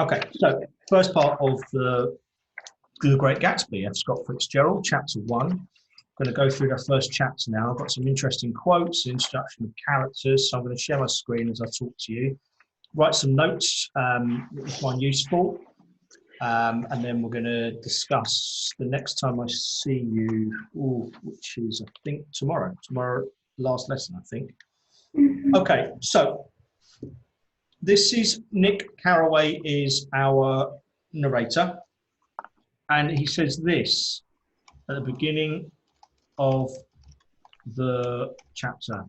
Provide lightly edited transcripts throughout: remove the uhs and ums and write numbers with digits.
Okay, so first part of the Great Gatsby, F. Scott Fitzgerald, chapter 1. I'm going to go through the first chapter now. I've got some interesting quotes, introduction of characters, so I'm going to share my screen as I talk to you. Write some notes that you find useful, and then we're going to discuss the next time I see you, which is, I think, tomorrow. Tomorrow, last lesson, I think. Okay, so this is Nick Carraway is our narrator, and he says this at the beginning of the chapter.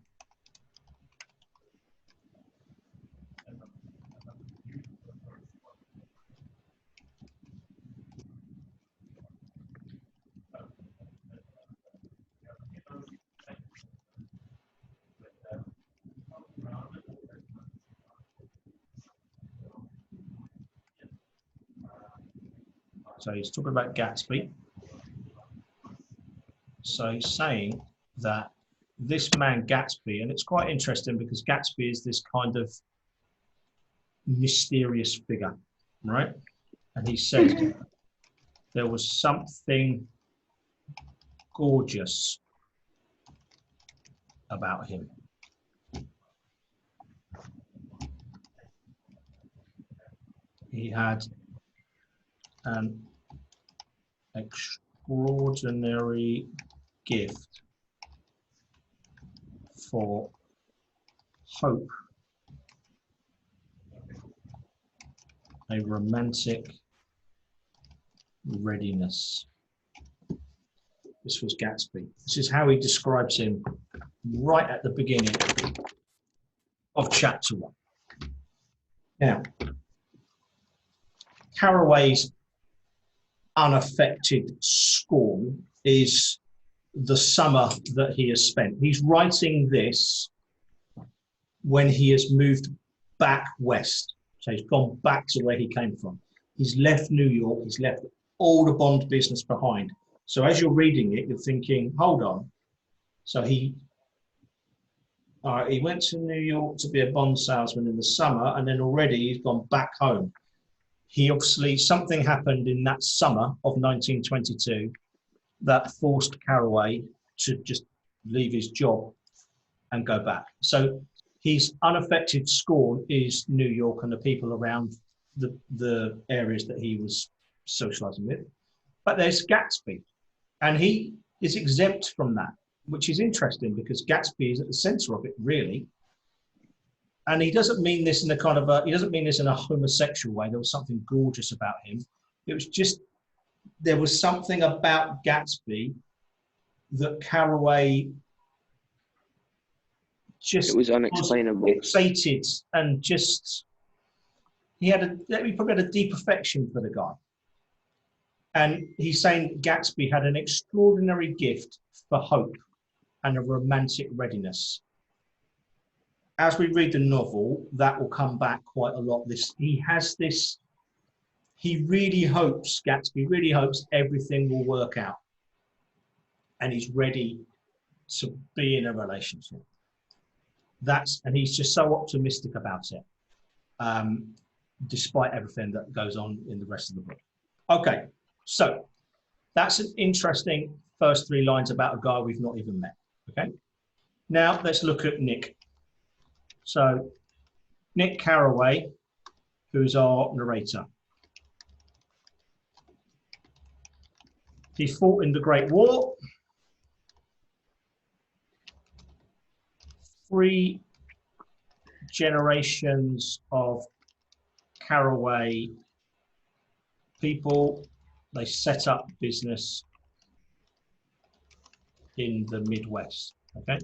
So he's talking about Gatsby. So he's saying that this man Gatsby, and it's quite interesting because Gatsby is this kind of mysterious figure, right? And he said there was something gorgeous about him. He had an extraordinary gift for hope, a romantic readiness. This was Gatsby. This is how he describes him right at the beginning of chapter 1. Now, Carraway's unaffected scorn is the summer that he has spent. He's writing this when he has moved back west. So he's gone back to where he came from. He's left New York. He's left all the bond business behind. So as you're reading it, you're thinking, hold on. So he went to New York to be a bond salesman in the summer, and then already he's gone back home. He obviously, something happened in that summer of 1922 that forced Carraway to just leave his job and go back. So his unaffected scorn is New York and the people around the areas that he was socializing with. But there's Gatsby, and he is exempt from that, which is interesting because Gatsby is at the center of it, really. And he doesn't mean this in a kind of he doesn't mean this in a homosexual way. There was something gorgeous about him. It was just, there was something about Gatsby that Carraway just, it was unexplainable, fixated, and just, he probably had a deep affection for the guy. And he's saying Gatsby had an extraordinary gift for hope and a romantic readiness. As we read the novel, that will come back quite a lot. He really hopes, Gatsby really hopes everything will work out. And he's ready to be in a relationship. And he's just so optimistic about it, despite everything that goes on in the rest of the book. Okay, so that's an interesting first 3 lines about a guy we've not even met. Okay, now let's look at Nick. So Nick Carraway, who's our narrator. He fought in the Great War. 3 generations of Carraway people, they set up business in the Midwest, okay?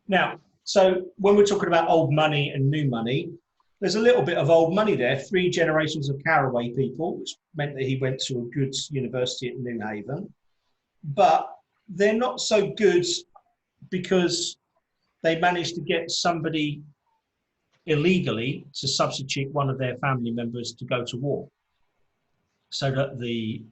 Now, so when we're talking about old money and new money, there's a little bit of old money there. 3 generations of Carraway people, which meant that he went to a good university at New Haven. But they're not so good because they managed to get somebody illegally to substitute one of their family members to go to war, so that the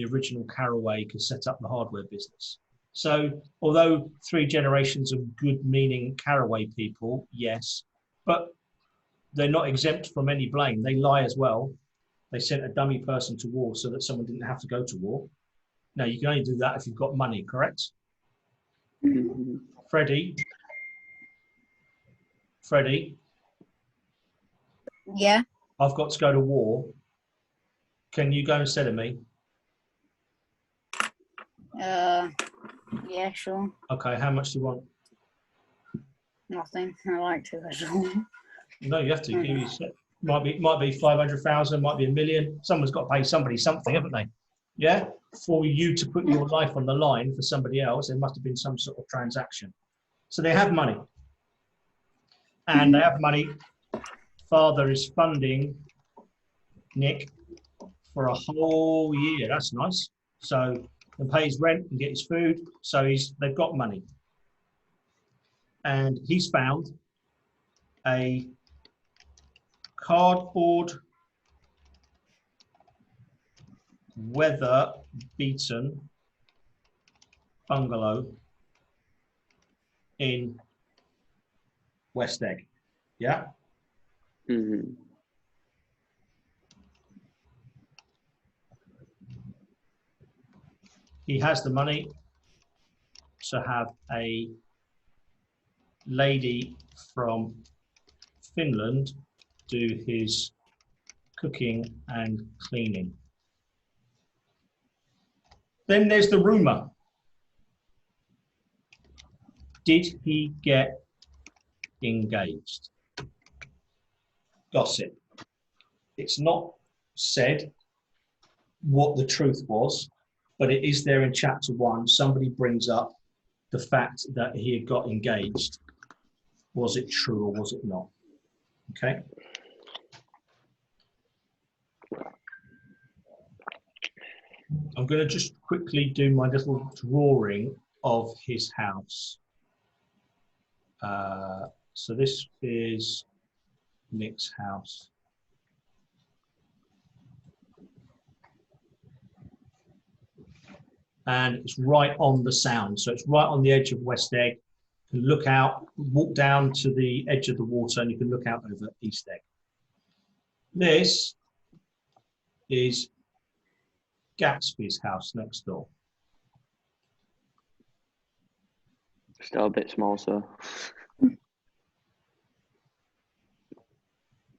original Carraway could set up the hardware business. So although 3 generations of good meaning Carraway people, yes, but they're not exempt from any blame. They lie as well. They sent a dummy person to war so that someone didn't have to go to war. Now, you can only do that if you've got money, correct? Mm-hmm. Freddie, Yeah. I've got to go to war. Can you go instead of me? Yeah, sure. Okay, how much do you want? Nothing. I like to as well. No, you have to. Give me, might be 500,000, might be 1 million. Someone's got to pay somebody something, haven't they? Yeah. For you to put your life on the line for somebody else, there must have been some sort of transaction. So they have money, and they have money. Father is funding Nick for a whole year. That's nice. So he pays rent and get his food. So they've got money, and he's found a cardboard, weather-beaten bungalow in West Egg. Yeah. Mm-hmm. He has the money to have a lady from Finland do his cooking and cleaning. Then there's the rumor. Did he get engaged? Gossip. It's not said what the truth was, but it is there in chapter 1. Somebody brings up the fact that he had got engaged. Was it true or was it not? Okay. I'm going to just quickly do my little drawing of his house. So this is Nick's house. And it's right on the Sound. So it's right on the edge of West Egg. You can look out, walk down to the edge of the water, and you can look out over East Egg. This is Gatsby's house next door. Still a bit small, sir.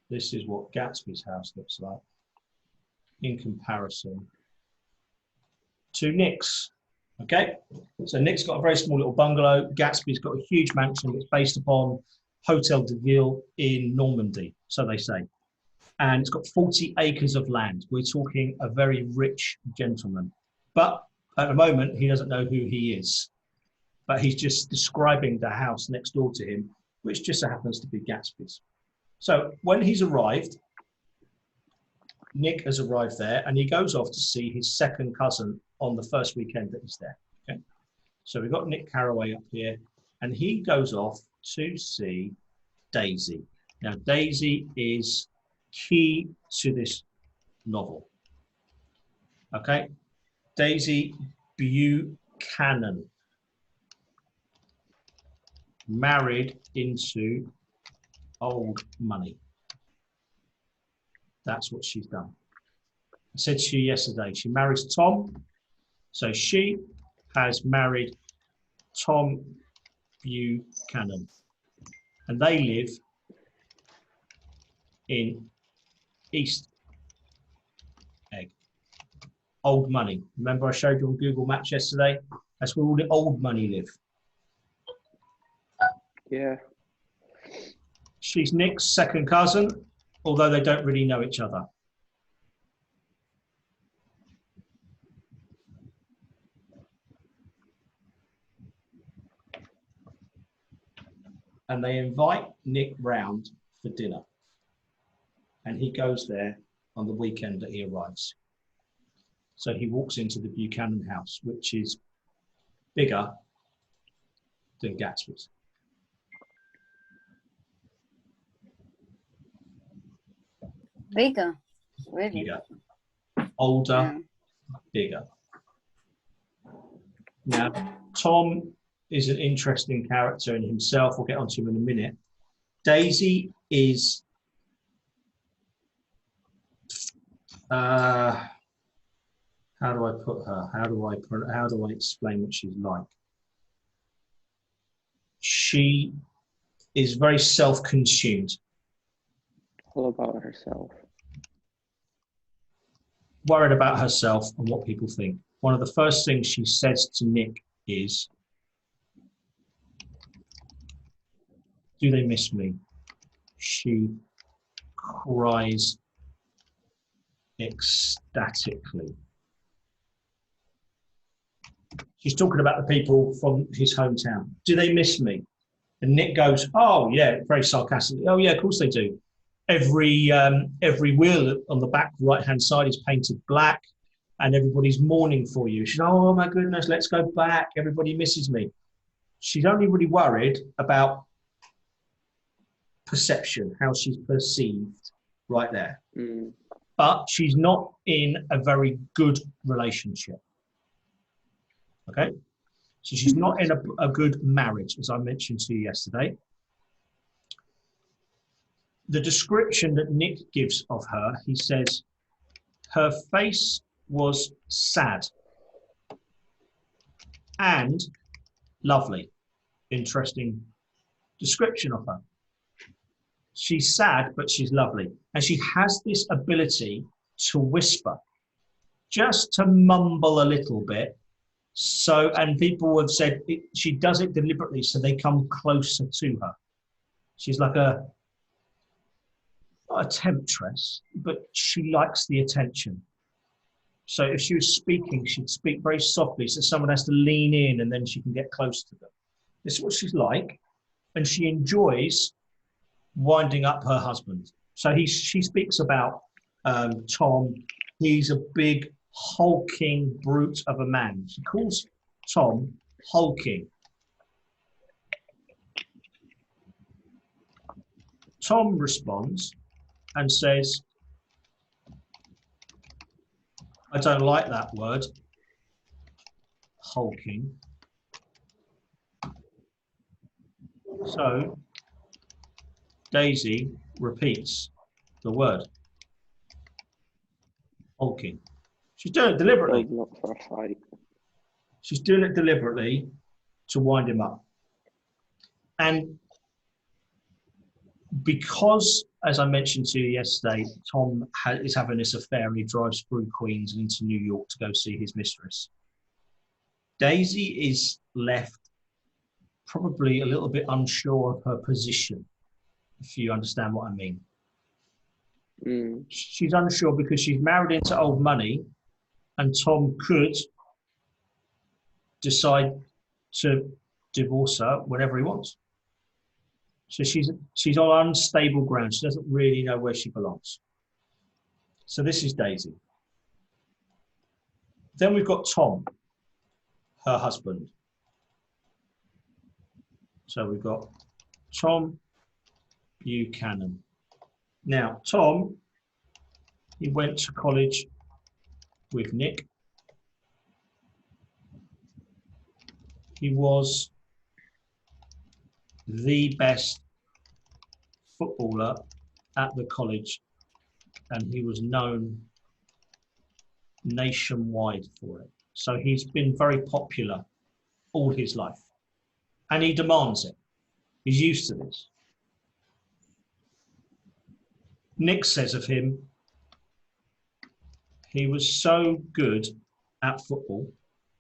This is what Gatsby's house looks like in comparison to Nick's. Okay, so Nick's got a very small little bungalow. Gatsby's got a huge mansion that's based upon Hotel de Ville in Normandy, so they say. And it's got 40 acres of land. We're talking a very rich gentleman. But at the moment, he doesn't know who he is. But he's just describing the house next door to him, which just so happens to be Gatsby's. So when he's arrived, Nick has arrived there, and he goes off to see his second cousin on the first weekend that he's there. Okay, so we've got Nick Carraway up here, and he goes off to see Daisy. Now, Daisy is key to this novel. Okay, Daisy Buchanan, married into old money. That's what she's done. I said to you yesterday, she marries Tom. So she has married Tom Buchanan. And they live in East Egg. Old money. Remember I showed you on Google Maps yesterday? That's where all the old money live. Yeah. She's Nick's second cousin, although they don't really know each other. And they invite Nick round for dinner. And he goes there on the weekend that he arrives. So he walks into the Buchanan house, which is bigger than Gatsby's. Bigger, really. Bigger. Older, bigger. Now, Tom is an interesting character in himself. We'll get onto him in a minute. Daisy is how do I put her? How do I explain what she's like? She is very self-consumed, All about herself. worried about herself and what people think. One of the first things she says to Nick is, "Do they miss me?" She cries ecstatically. She's talking about the people from his hometown. Do they miss me? And Nick goes, "Oh yeah," very sarcastically. "Oh yeah, of course they do. Every wheel on the back right-hand side is painted black, and everybody's mourning for you." She's, "Oh my goodness, let's go back. Everybody misses me." She's only really worried about perception, how she's perceived right there. Mm. But she's not in a very good relationship. Okay? So she's not in a good marriage, as I mentioned to you yesterday. The description that Nick gives of her, he says, her face was sad and lovely. Interesting description of her. She's sad, but she's lovely. And she has this ability to whisper, just to mumble a little bit. So, and people have said she does it deliberately so they come closer to her. She's like not a temptress, but she likes the attention. So if she was speaking, she'd speak very softly so someone has to lean in and then she can get close to them. This is what she's like. And she enjoys winding up her husband. So she speaks about Tom. He's a big hulking brute of a man. She calls Tom hulking. Tom responds and says, "I don't like that word, hulking." So Daisy repeats the word hulking. She's doing it deliberately. Building up for a fight. She's doing it deliberately to wind him up. And because, as I mentioned to you yesterday, Tom is having this affair and he drives through Queens and into New York to go see his mistress, Daisy is left probably a little bit unsure of her position, if you understand what I mean. Mm. She's unsure because she's married into old money and Tom could decide to divorce her whenever he wants. So she's on unstable ground. She doesn't really know where she belongs. So this is Daisy. Then we've got Tom, her husband. So we've got Tom Buchanan. Now, Tom, he went to college with Nick. He was the best footballer at the college, and he was known nationwide for it. So he's been very popular all his life, and he demands it. He's used to this. Nick says of him, he was so good at football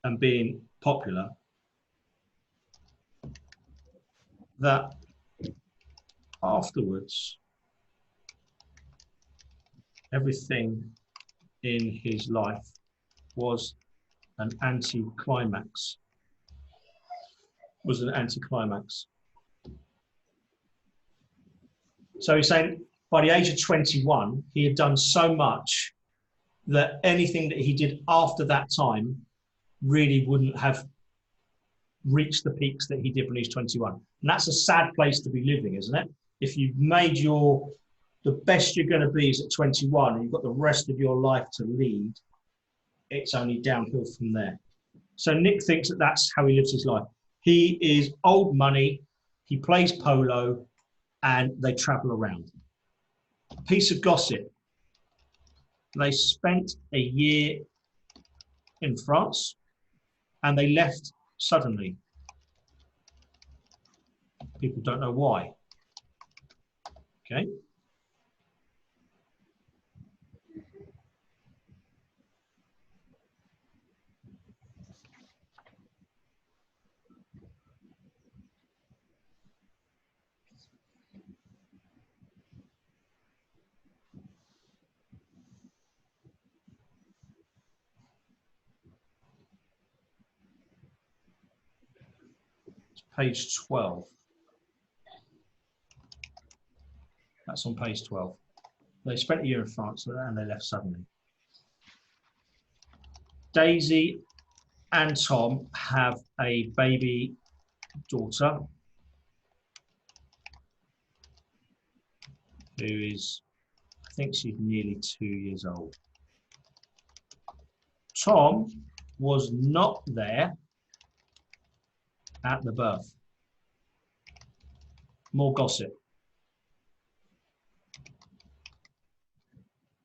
and being popular that afterwards, everything in his life was an anticlimax. So he's saying by the age of 21, he had done so much that anything that he did after that time really wouldn't have reached the peaks that he did when he was 21. And that's a sad place to be living, isn't it? If you've made the best you're going to be is at 21 and you've got the rest of your life to lead, it's only downhill from there. So Nick thinks that that's how he lives his life. He is old money, he plays polo, and they travel around. A piece of gossip. They spent a year in France and they left suddenly. People don't know why. Okay. It's page 12. That's on page 12. They spent a year in France and they left suddenly. Daisy and Tom have a baby daughter who is, I think she's nearly 2 years old. Tom was not there at the birth. More gossip.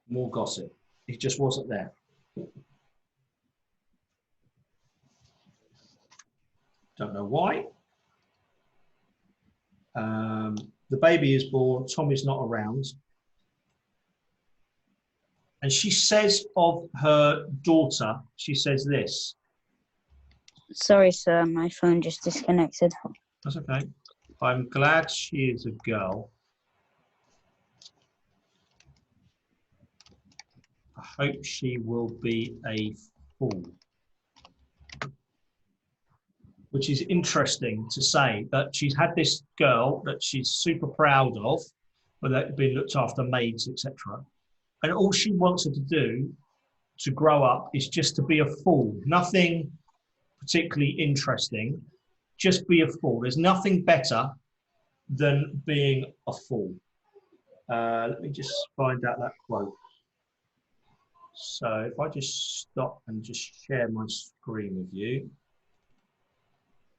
More gossip. He just wasn't there. Don't know why. The baby is born. Tom is not around. And she says of her daughter, she says this. Sorry, sir, my phone just disconnected. That's okay. I'm glad she is a girl. I hope she will be a fool. Which is interesting to say that she's had this girl that she's super proud of, without being looked after, maids, etc. And all she wants her to do to grow up is just to be a fool. Nothing particularly interesting, just be a fool. There's nothing better than being a fool. Let me just find out that quote. So if I just stop and just share my screen with you.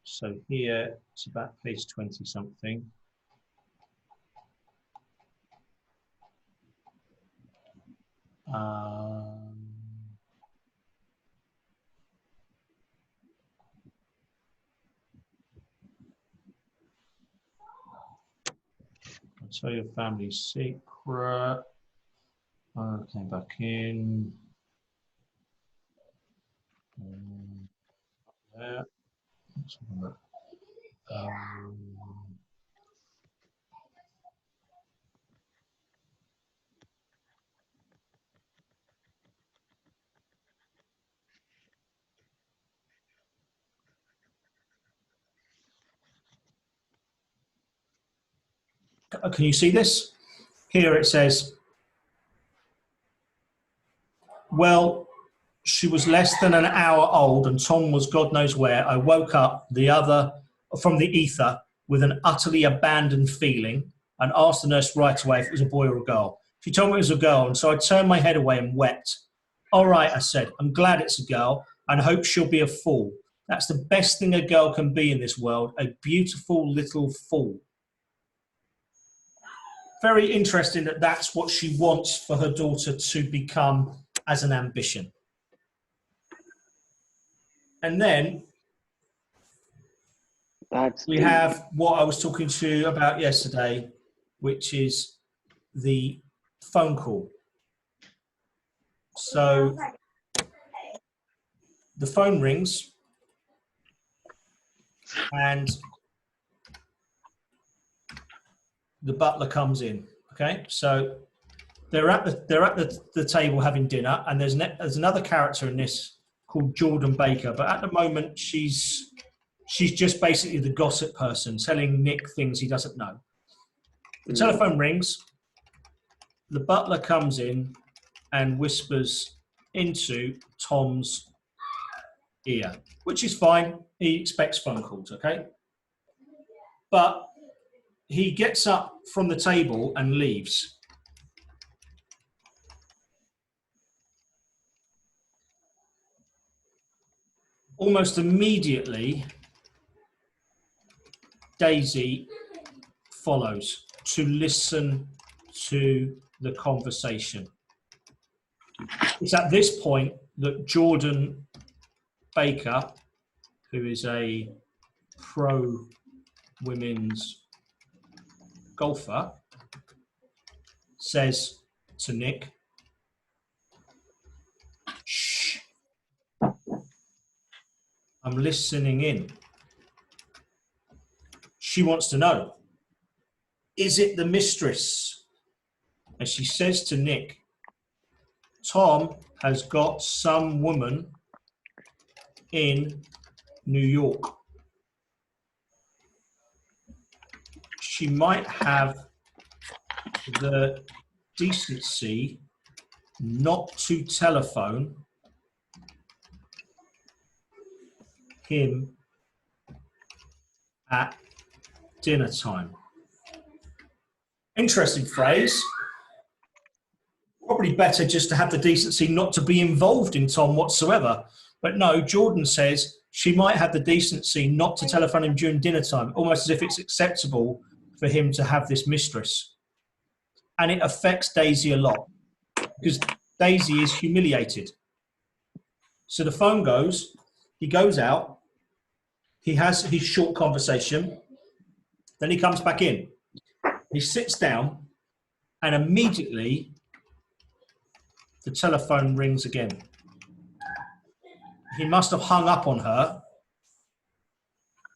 So here it's about page 20 something. I'll tell you a family secret. Okay, back in. There. Let's have a look. Can you see this? Here it says, well, she was less than an hour old and Tom was God knows where. I woke up from the ether with an utterly abandoned feeling and asked the nurse right away if it was a boy or a girl. She told me it was a girl, and so I turned my head away and wept. All right, I said, I'm glad it's a girl and hope she'll be a fool. That's the best thing a girl can be in this world, a beautiful little fool. Very interesting that that's what she wants for her daughter to become as an ambition. And then we have what I was talking to you about yesterday, which is the phone call. So the phone rings and the butler comes in. Okay, so they're at the table having dinner, and there's another character in this called Jordan Baker, but at the moment she's just basically the gossip person telling Nick things he doesn't know. The telephone rings. The butler comes in and whispers into Tom's ear, which is fine. He expects phone calls, okay? But he gets up from the table and leaves. Almost immediately, Daisy follows to listen to the conversation. It's at this point that Jordan Baker, who is a pro women's golfer, says to Nick, "Shh, I'm listening in." She wants to know, is it the mistress? And she says to Nick, Tom has got some woman in New York. She might have the decency not to telephone him at dinner time. Interesting phrase. Probably better just to have the decency not to be involved in Tom whatsoever. But no, Jordan says she might have the decency not to telephone him during dinner time, almost as if it's acceptable for him to have this mistress. And it affects Daisy a lot because Daisy is humiliated. So the phone goes, he goes out, he has his short conversation, then he comes back in. He sits down and immediately the telephone rings again. He must have hung up on her.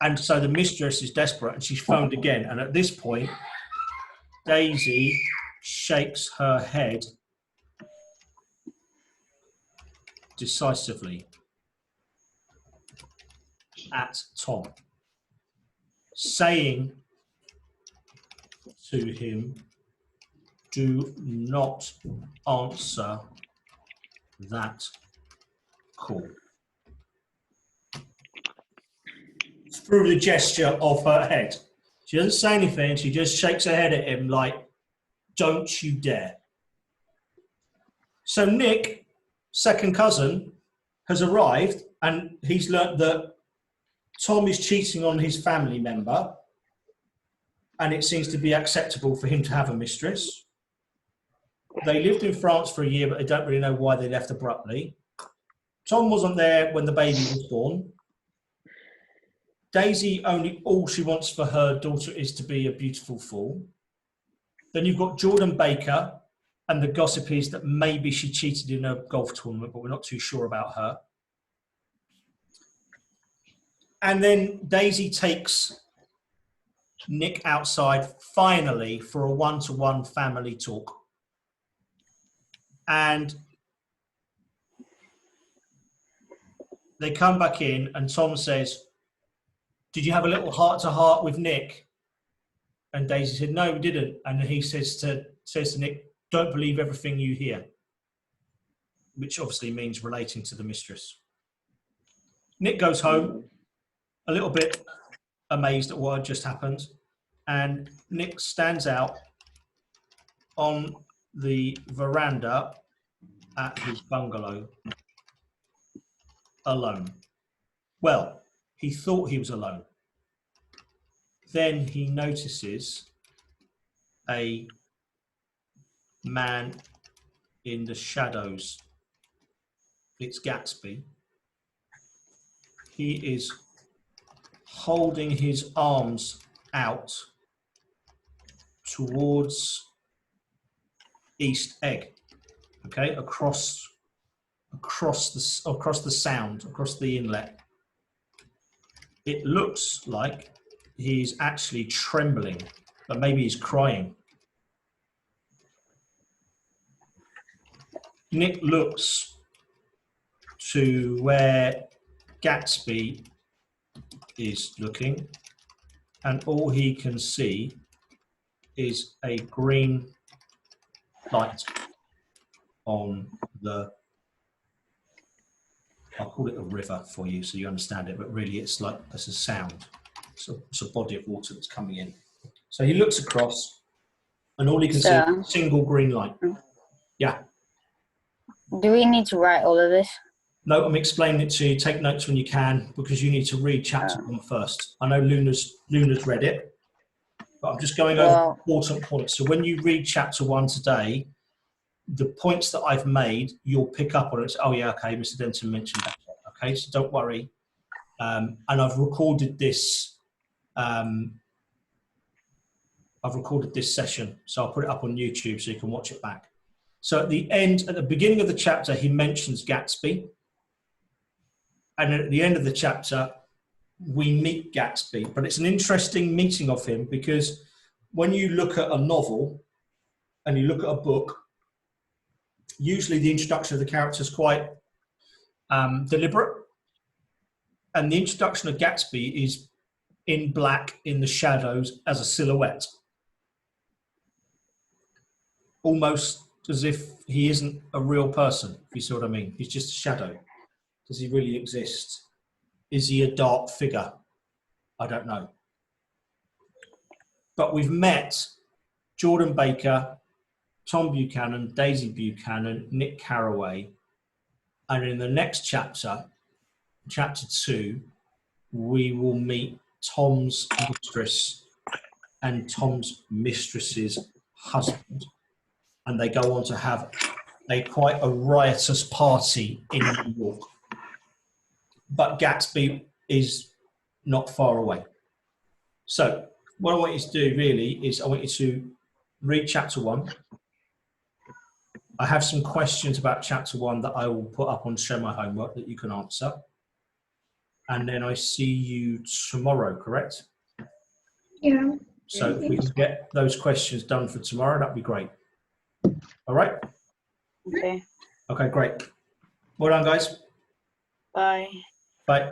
And so the mistress is desperate and she's phoned again. And at this point, Daisy shakes her head decisively at Tom, saying to him, do not answer that call. Through the gesture of her head. She doesn't say anything, she just shakes her head at him like, don't you dare. So Nick, second cousin, has arrived and he's learnt that Tom is cheating on his family member and it seems to be acceptable for him to have a mistress. They lived in France for a year, but they don't really know why they left abruptly. Tom wasn't there when the baby was born. Daisy, all she wants for her daughter is to be a beautiful fool. Then you've got Jordan Baker, and the gossip is that maybe she cheated in a golf tournament, but we're not too sure about her. And then Daisy takes Nick outside, finally, for a one-to-one family talk. And they come back in, and Tom says, did you have a little heart-to-heart with Nick? And Daisy said, no, we didn't. And he says to Nick, don't believe everything you hear, which obviously means relating to the mistress. Nick goes home, a little bit amazed at what had just happened. And Nick stands out on the veranda at his bungalow alone. Well, he thought he was alone. Then he notices a man in the shadows. It's Gatsby. He is holding his arms out towards East Egg, okay, across the sound, across the inlet. It looks like he's actually trembling, but maybe he's crying. Nick looks to where Gatsby is looking, and all he can see is a green light on the, I'll call it a river for you so you understand it, but really it's a sound. It's a body of water that's coming in. So he looks across and all he can see is a single green light. Yeah. Do we need to write all of this? No, I'm explaining it to you. Take notes when you can, because you need to read chapter 1 first. I know Luna's read it, but I'm just going over important points. So when you read chapter 1 today, the points that I've made, you'll pick up on it. Oh yeah, okay, Mr. Denton mentioned that. Okay, so don't worry. And I've recorded this. I've recorded this session, so I'll put it up on YouTube so you can watch it back. So at the beginning of the chapter, he mentions Gatsby. And at the end of the chapter, we meet Gatsby. But it's an interesting meeting of him because when you look at a novel and you look at a book, usually the introduction of the character is quite deliberate. And the introduction of Gatsby is in black, in the shadows, as a silhouette. Almost as if he isn't a real person, if you see what I mean. He's just a shadow. Does he really exist? Is he a dark figure? I don't know. But we've met Jordan Baker, Tom Buchanan, Daisy Buchanan, Nick Carraway. And in the next chapter, chapter 2, we will meet Tom's mistress and Tom's mistress's husband. And they go on to have quite a riotous party in New York. But Gatsby is not far away. So what I want you to do really is I want you to read chapter 1. I have some questions about chapter 1 that I will put up on Show My Homework that you can answer. And then I see you tomorrow, correct? Yeah. So if we can get those questions done for tomorrow, that'd be great. All right? Okay. Okay, great. Well done, guys. Bye. Bye.